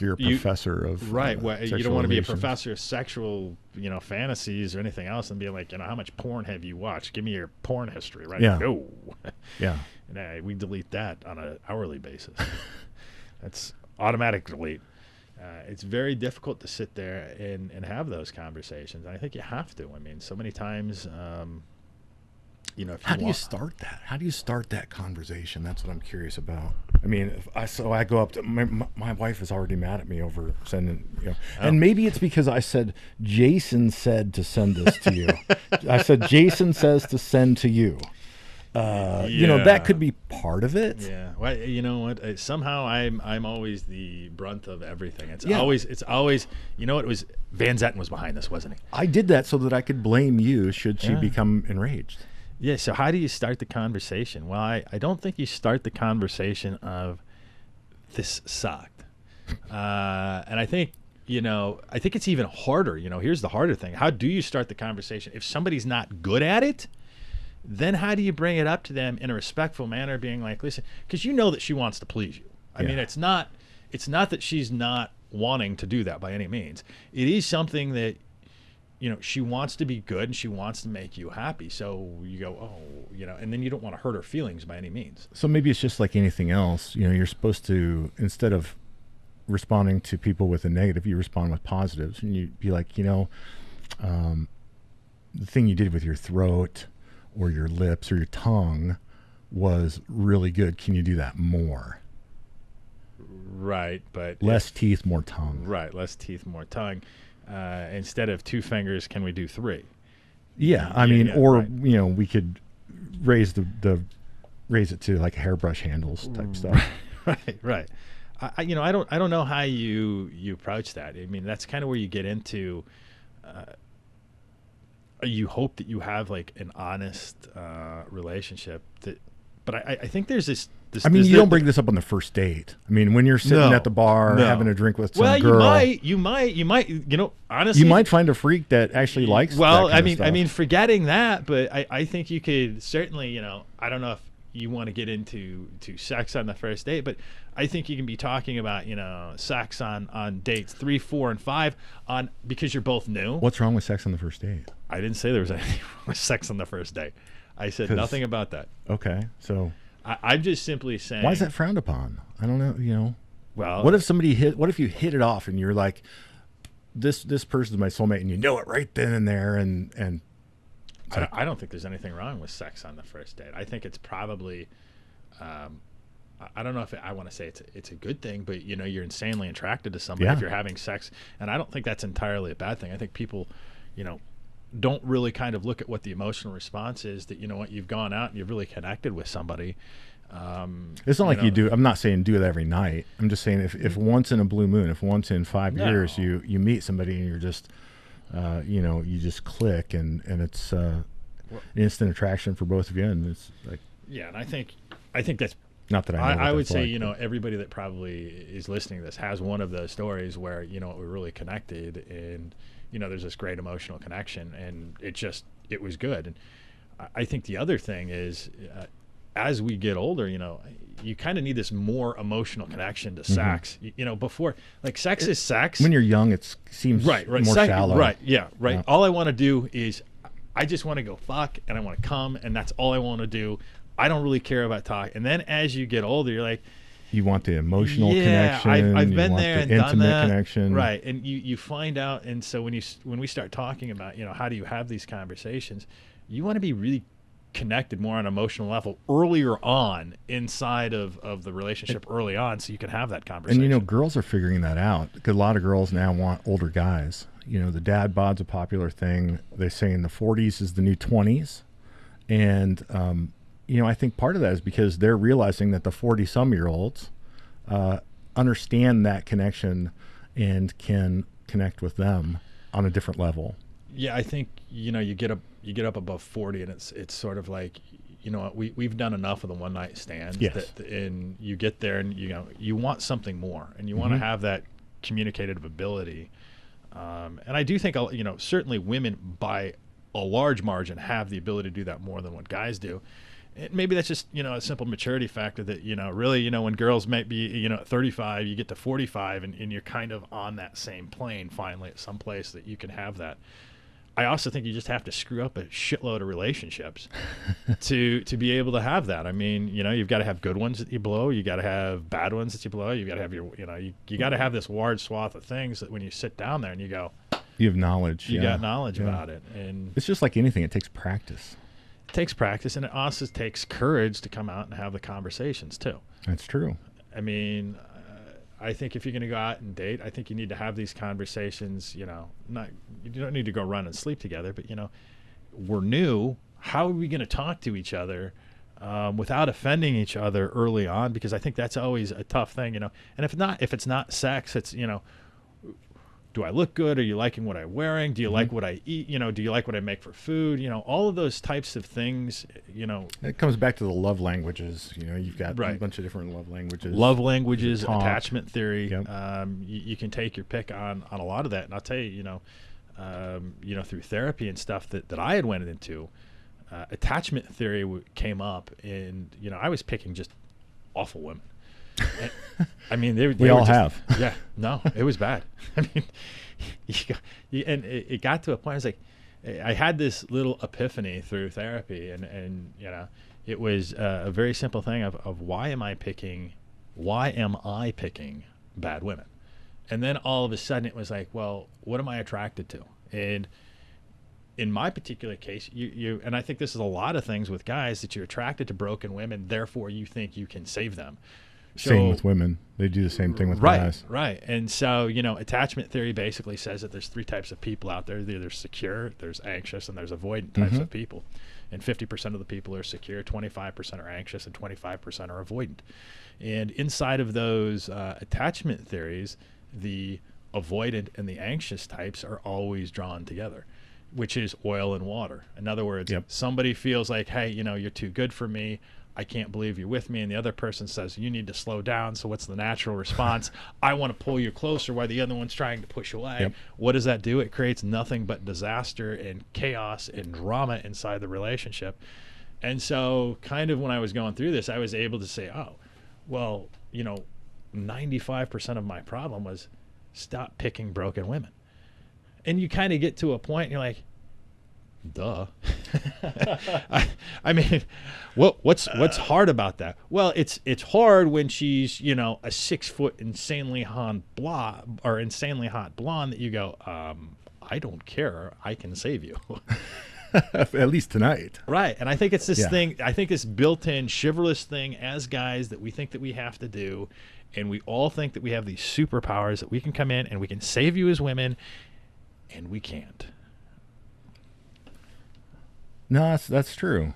you're a professor of
right. You don't want to be a
relations.
professor of sexual, fantasies or anything else, and be like, how much porn have you watched? Give me your porn history, right?
Yeah.
No.
Yeah.
And we delete that on an hourly basis. That's automatic delete. It's very difficult to sit there and have those conversations. And I think you have to. So many times,
How do you start that? How do you start that conversation? That's what I'm curious about. I go up to my wife is already mad at me over sending, and maybe it's because I said Jason said to send this to you. I said Jason says to send to you. that could be part of it.
Yeah. Well, you know what? Somehow I'm always the brunt of everything. It's
Yeah.
always. You know what? It was Van Zetten was behind this, wasn't he?
I did that so that I could blame you should she become enraged.
Yeah. So how do you start the conversation? Well, I don't think you start the conversation of this sucked, and I think. I think it's even harder. Here's the harder thing. How do you start the conversation? If somebody's not good at it, then how do you bring it up to them in a respectful manner, being like, listen, because you know that she wants to please you. I mean, it's not that she's not wanting to do that by any means. It is something that, she wants to be good and she wants to make you happy. So you go, and then you don't want to hurt her feelings by any means.
So maybe it's just like anything else. You're supposed to, instead of responding to people with a negative, you respond with positives, and you be like, the thing you did with your throat or your lips or your tongue was really good. Can you do that more?
Right, but
less teeth, more tongue.
Right, less teeth, more tongue. Instead of 2 fingers, can we do 3?
Yeah, I mean, we could raise raise it to like hairbrush handles type stuff.
Right. I don't know how you approach that. I mean, that's kind of where you get into. You hope that you have like an honest relationship. But I think there's this.
I mean, you don't bring this up on the first date. I mean, when you're sitting at the bar having a drink with some girl.
Well, you might. Honestly,
you might find a freak that actually likes.
Well,
that kind of stuff.
I mean, forgetting that, but I think you could certainly. I don't know if you want to get into sex on the first date, but I think you can be talking about sex on dates 3, 4, and 5 because you're both new.
What's wrong with sex on the first date?
I didn't say there was anything wrong with sex on the first date. I said nothing about that.
Okay, so
I'm just simply saying.
Why is that frowned upon? I don't know.
Well,
what if you hit it off and you're like, this person's my soulmate, and you know it right then and there, and
I don't think there's anything wrong with sex on the first date. I think it's probably, I don't know if I want to say it's a good thing, but you're insanely attracted to somebody if you're having sex, and I don't think that's entirely a bad thing. I think people, don't really kind of look at what the emotional response is. That you've gone out and you've really connected with somebody.
It's not like you do. I'm not saying do it every night. I'm just saying if once in a blue moon, if once in 5 years you meet somebody and you're just. You just click and it's instant attraction for both of you, and it's like
and I think that's
not that
I would say everybody that probably is listening to this has one of those stories where we're really connected and there's this great emotional connection and it was good. And I think the other thing is as we get older, you kind of need this more emotional connection to sex. Before, like, sex is sex.
When you're young, it seems more shallow.
Right, yeah, right. Yeah. All I want to do is I just want to go fuck and I want to come, and that's all I want to do. I don't really care about talk. And then as you get older, you're like,
you want the emotional connection.
I've been there and done that.
Connection.
Right, and you find out, and so when we start talking about how do you have these conversations, you want to be really connected more on an emotional level earlier on inside of the relationship early on, so you can have that conversation.
And girls are figuring that out because a lot of girls now want older guys. The dad bod's a popular thing. They say in the 40s is the new 20s, and I think part of that is because they're realizing that the 40-some-year-olds understand that connection and can connect with them on a different level.
Yeah, I think you get up above 40 and it's sort of like we've done enough of the one night stands.
Yes.
And you get there and you want something more, and you want to have that communicative ability. And I do think certainly women by a large margin have the ability to do that more than what guys do. And maybe that's just a simple maturity factor that really when girls might be at 35, you get to 45 and you're kind of on that same plane finally at some place that you can have that. I also think you just have to screw up a shitload of relationships to be able to have that. I mean, you've got to have good ones that you blow. You got to have bad ones that you blow. You got to have you got to have this large swath of things that when you sit down there and you go,
you have knowledge.
You got knowledge about it, and
it's just like anything. It takes practice.
It takes practice, and it also takes courage to come out and have the conversations too.
That's true.
I mean, I think if you're going to go out and date, I think you need to have these conversations. You don't need to go run and sleep together, but we're new. How are we going to talk to each other without offending each other early on, because I think that's always a tough thing, And if it's not sex, it's, do I look good? Are you liking what I'm wearing? Do you like what I eat? Do you like what I make for food? All of those types of things,
It comes back to the love languages. You've got
Right.
a bunch of different love languages.
Love languages,
Talk.
attachment theory.
Yep.
You can take your pick on a lot of that. And I'll tell you, through therapy and stuff that I had went into, attachment theory came up, and, I was picking just awful women. I mean, they
We
were
all
just,
have.
Yeah, no, it was bad. I mean, and it got to a point. I was like, I had this little epiphany through therapy, and it was a very simple thing of why am I picking bad women? And then all of a sudden it was like, well, what am I attracted to? And in my particular case, you and I think this is a lot of things with guys, that you're attracted to broken women, therefore you think you can save them.
Same with women. They do the same thing with guys.
Right. And so, attachment theory basically says that there's three types of people out there. There's secure, there's anxious, and there's avoidant types of people. And 50% of the people are secure, 25% are anxious, and 25% are avoidant. And inside of those attachment theories, the avoidant and the anxious types are always drawn together, which is oil and water. In other words, somebody feels like, hey, you're too good for me. I can't believe you're with me. And the other person says, you need to slow down. So what's the natural response? I want to pull you closer while the other one's trying to push away.
Yep.
What does that do? It creates nothing but disaster and chaos and drama inside the relationship. And so kind of when I was going through this, I was able to say, oh, well, 95% of my problem was stop picking broken women. And you kind of get to a point and you're like, duh. I mean, what's hard about that? Well, it's hard when she's, a 6 foot insanely hot blonde that you go, I don't care. I can save you.
At least tonight.
Right. And I think it's this thing, I think this built-in chivalrous thing as guys that we think that we have to do. And we all think that we have these superpowers that we can come in and we can save you as women, and we can't.
No, that's true.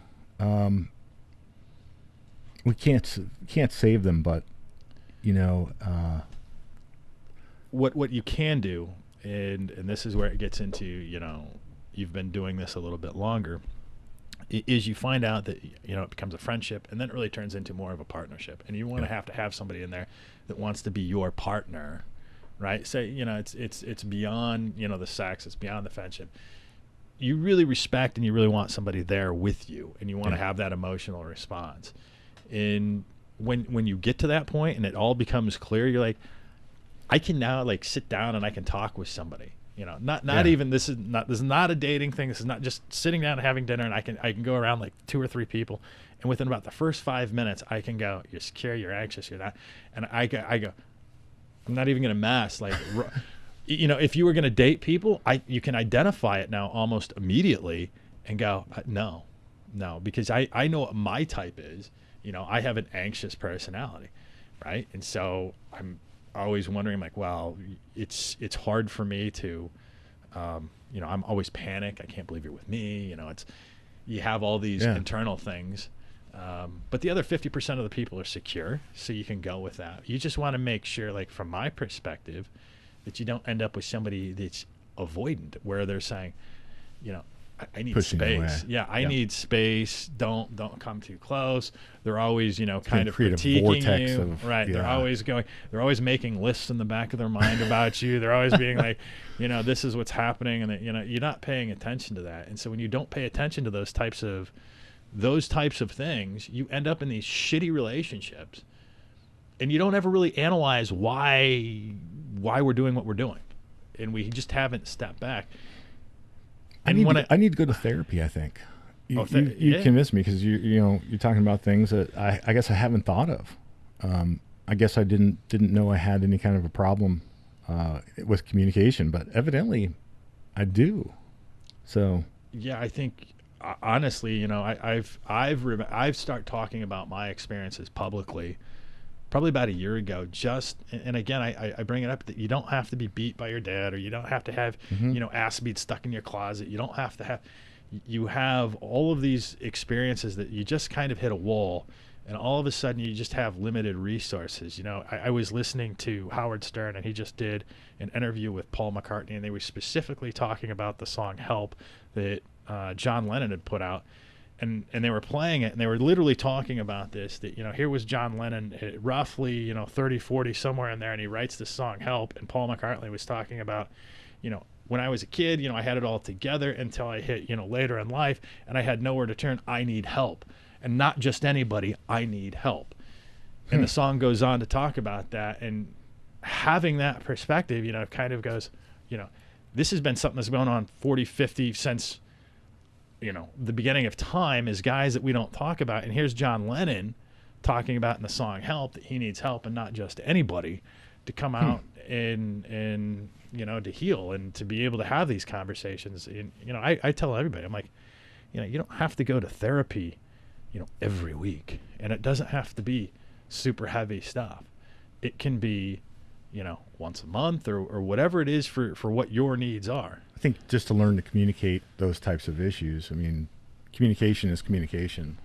We can't save them, but
what you can do, and this is where it gets into, you've been doing this a little bit longer, is you find out that it becomes a friendship, and then it really turns into more of a partnership, and you want to have somebody in there that wants to be your partner, right? Say it's beyond the sex, it's beyond the friendship. You really respect and you really want somebody there with you, and you want to have that emotional response. And when you get to that point and it all becomes clear, you're like, I can now sit down and I can talk with somebody. Not even this is not a dating thing. This is not just sitting down and having dinner, and I can go around 2 or 3 people, and within about the first 5 minutes I can go, you're secure, you're anxious, you're not, and I go, I'm not even gonna mess if you were going to date people, you can identify it now almost immediately and go, no, because I know what my type is. I have an anxious personality, right? And so I'm always wondering, well, it's hard for me to, I'm always panic. I can't believe you're with me. You have all these internal things. But the other 50% of the people are secure, so you can go with that. You just want to make sure, from my perspective, that you don't end up with somebody that's avoidant, where they're saying, I need
Pushing
space.
away.
Yeah, I need space. Don't come too close. They're always, kind of
create a
critiquing
vortex
you.
of-
Right.
yeah.
They're always making lists in the back of their mind about you. They're always being like, this is what's happening, and that, you're not paying attention to that. And so when you don't pay attention to those types of things, you end up in these shitty relationships, and you don't ever really analyze why we're doing what we're doing, and we just haven't stepped back. And
I need to go to therapy, I think. You convinced me, because you're talking about things that I guess I haven't thought of. I guess I didn't know I had any kind of a problem with communication, but evidently I do. So
yeah, I think honestly, I've started talking about my experiences publicly probably about a year ago. And again, I bring it up that you don't have to be beat by your dad, or you don't have to have, ass beat stuck in your closet. You don't have to have, you have all of these experiences that you just kind of hit a wall, and all of a sudden you just have limited resources. You know, I was listening to Howard Stern, and he just did an interview with Paul McCartney, and they were specifically talking about the song Help that John Lennon had put out. And they were playing it, and they were literally talking about this, that, you know, here was John Lennon, roughly, you know, 30, 40, somewhere in there, and he writes this song Help, and Paul McCartney was talking about, you know, when I was a kid, you know, I had it all together until I hit, you know, later in life, and I had nowhere to turn. I need help. And not just anybody, I need help. And the song goes on to talk about that, and having that perspective, you know, it kind of goes, you know, this has been something that's going on 40, 50 since, you know, the beginning of time, is guys that we don't talk about. And here's John Lennon talking about in the song Help that he needs help, and not just anybody, to come out and you know, to heal and to be able to have these conversations. And, you know, I tell everybody, I'm like, you know, you don't have to go to therapy, you know, every week, and it doesn't have to be super heavy stuff. It can be, you know, once a month or whatever it is for what your needs are.
I think just to learn to communicate those types of issues. I mean, communication is communication.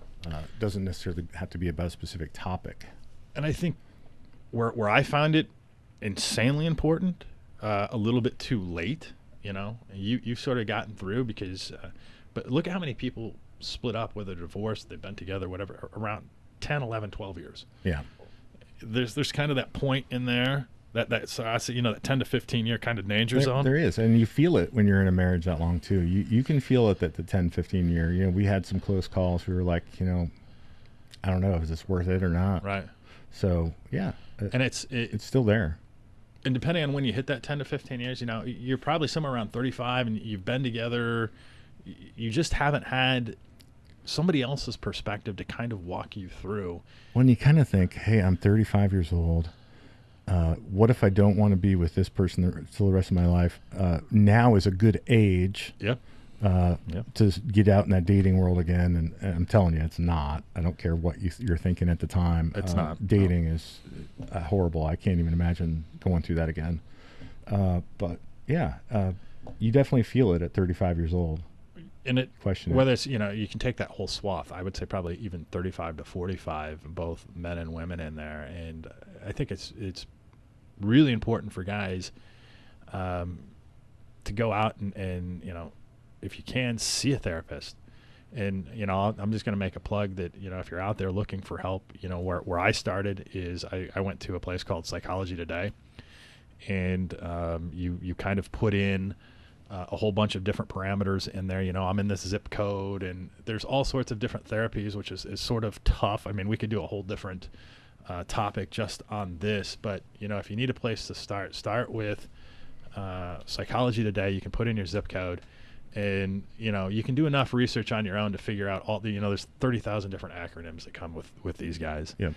Doesn't necessarily have to be about a specific topic.
And I think where I found it insanely important, a little bit too late, you know, you've sort of gotten through, because, but look at how many people split up, whether divorced, they've been together, whatever, around 10, 11, 12 years.
Yeah.
There's kind of that point in there so I say, you know, that 10 to 15 year kind of danger zone.
There is, and you feel it when you're in a marriage that long too. You can feel it at the 10, 15 year. You know, we had some close calls. We were like, you know, I don't know, is this worth it or not?
Right.
So yeah,
and it's
still there.
And depending on when you hit that 10 to 15 years, you know, you're probably somewhere around 35, and you've been together. You just haven't had somebody else's perspective to kind of walk you through.
When you kind of think, hey, I'm 35 years old. What if I don't want to be with this person till the rest of my life? Now is a good age to get out in that dating world again. And I'm telling you, it's not. I don't care what you're thinking at the time.
It's not.
Dating is horrible. I can't even imagine going through that again. But yeah, you definitely feel it at 35 years old.
And
Question
whether it's, you know, you can take that whole swath. I would say probably even 35 to 45, both men and women in there. And I think it's really important for guys to go out and, you know, if you can, see a therapist. And, you know, I'm just going to make a plug that, you know, if you're out there looking for help, you know, where I started is I went to a place called Psychology Today. And you kind of put in a whole bunch of different parameters in there. You know, I'm in this zip code, and there's all sorts of different therapies, which is sort of tough. I mean, we could do a whole different topic just on this, but, you know, if you need a place to start with Psychology Today. You can put in your zip code, and, you know, you can do enough research on your own to figure out all the, you know, there's 30,000 different acronyms that come with these guys.
Yeah.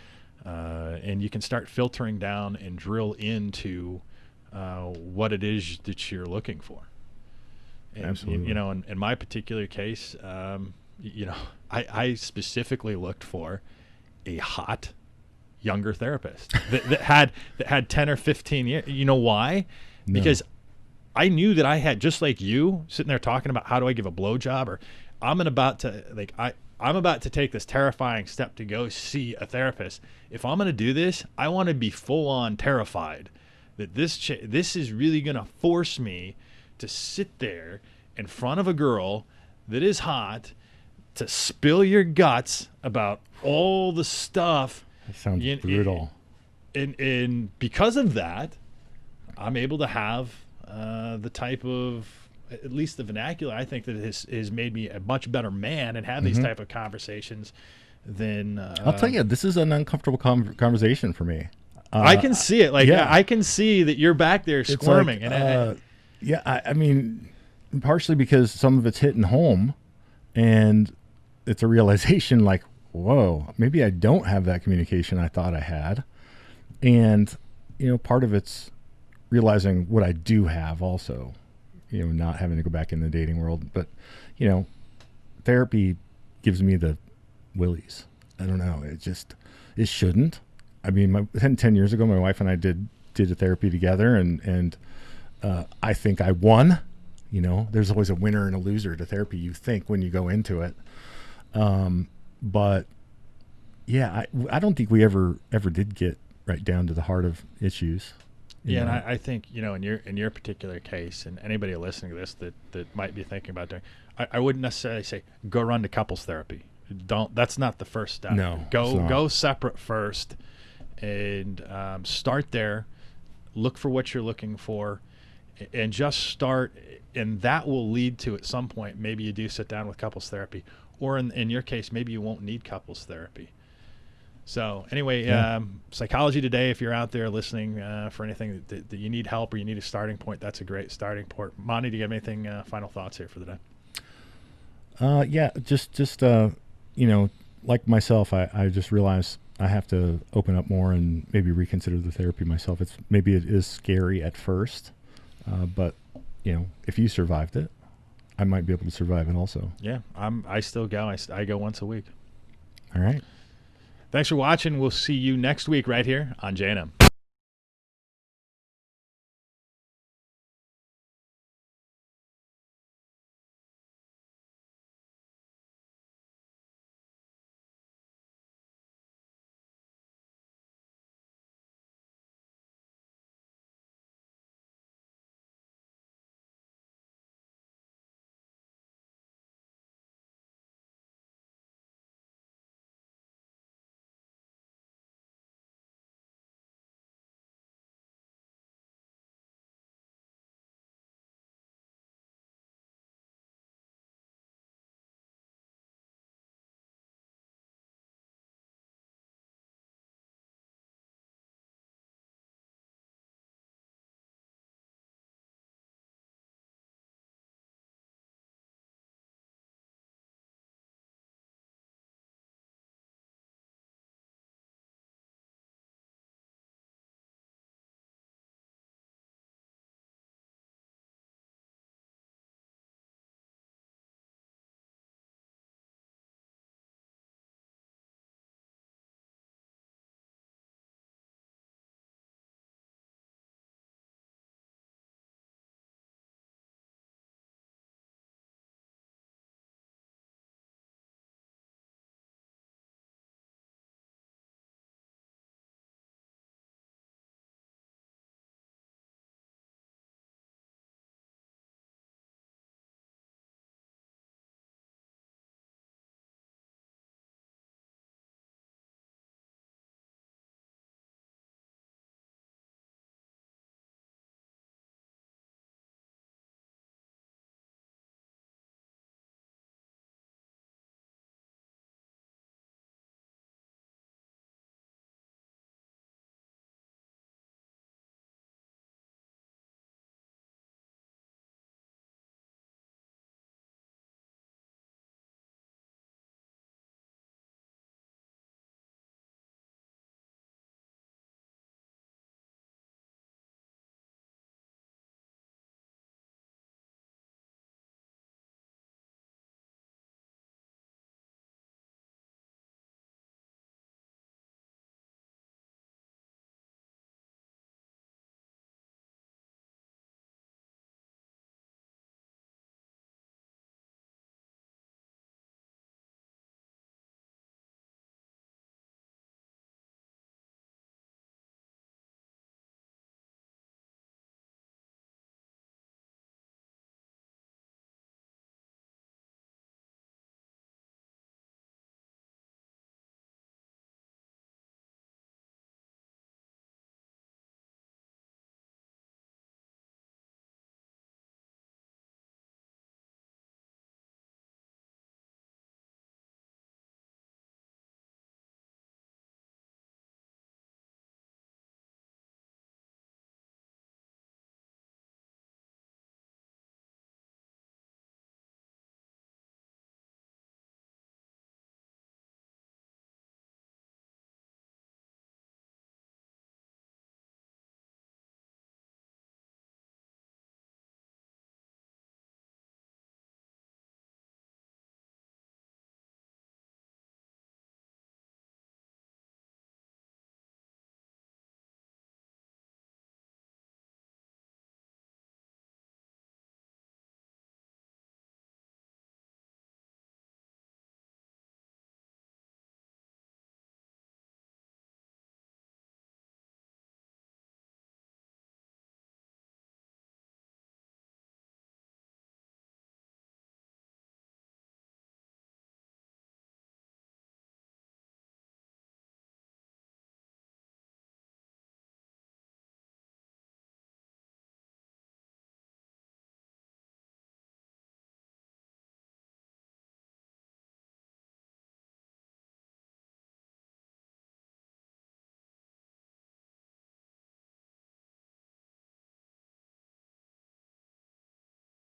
And you can start filtering down and drill into what it is that you're looking for. And,
Absolutely.
You know, in my particular case, you know, I specifically looked for a hot, younger therapist that had 10 or 15 years. You know why?
No.
Because I knew that I had, just like you, sitting there talking about how do I give a blowjob, or I'm about to take this terrifying step to go see a therapist. If I'm going to do this, I want to be full on terrified that this is really going to force me to sit there in front of a girl that is hot, to spill your guts about all the stuff.
That sounds brutal.
And because of that, I'm able to have the type of, at least the vernacular, I think that has made me a much better man and have these type of conversations than...
I'll tell you, this is an uncomfortable conversation for me.
I can see it. Like,
yeah.
I can see that you're back there squirming.
Like, I mean, partially because some of it's hitting home, and it's a realization like, whoa, maybe I don't have that communication I thought I had. And, you know, part of it's realizing what I do have also, you know, not having to go back in the dating world. But, you know, therapy gives me the willies. I don't know. It shouldn't. I mean, 10 years ago, my wife and I did a therapy together, and I think I won You know, there's always a winner and a loser to therapy, you think, when you go into it. But yeah, I don't think we ever did get right down to the heart of issues.
Yeah, and I think, you know, in your particular case, and anybody listening to this that might be thinking about doing, I wouldn't necessarily say go run to couples therapy. That's not the first step.
No,
go separate first, and start there. Look for what you're looking for, and just start, and that will lead to, at some point, maybe you do sit down with couples therapy, or in your case, maybe you won't need couples therapy. So anyway, Psychology Today, if you're out there listening for anything that you need help or you need a starting point, that's a great starting point. Monte, do you have anything, final thoughts here for the day?
Yeah, just you know, like myself, I just realized I have to open up more and maybe reconsider the therapy myself. It is scary at first, but you know, if you survived it, I might be able to survive it also.
Yeah, I still go. I go once a week.
All right.
Thanks for watching. We'll see you next week right here on J&M.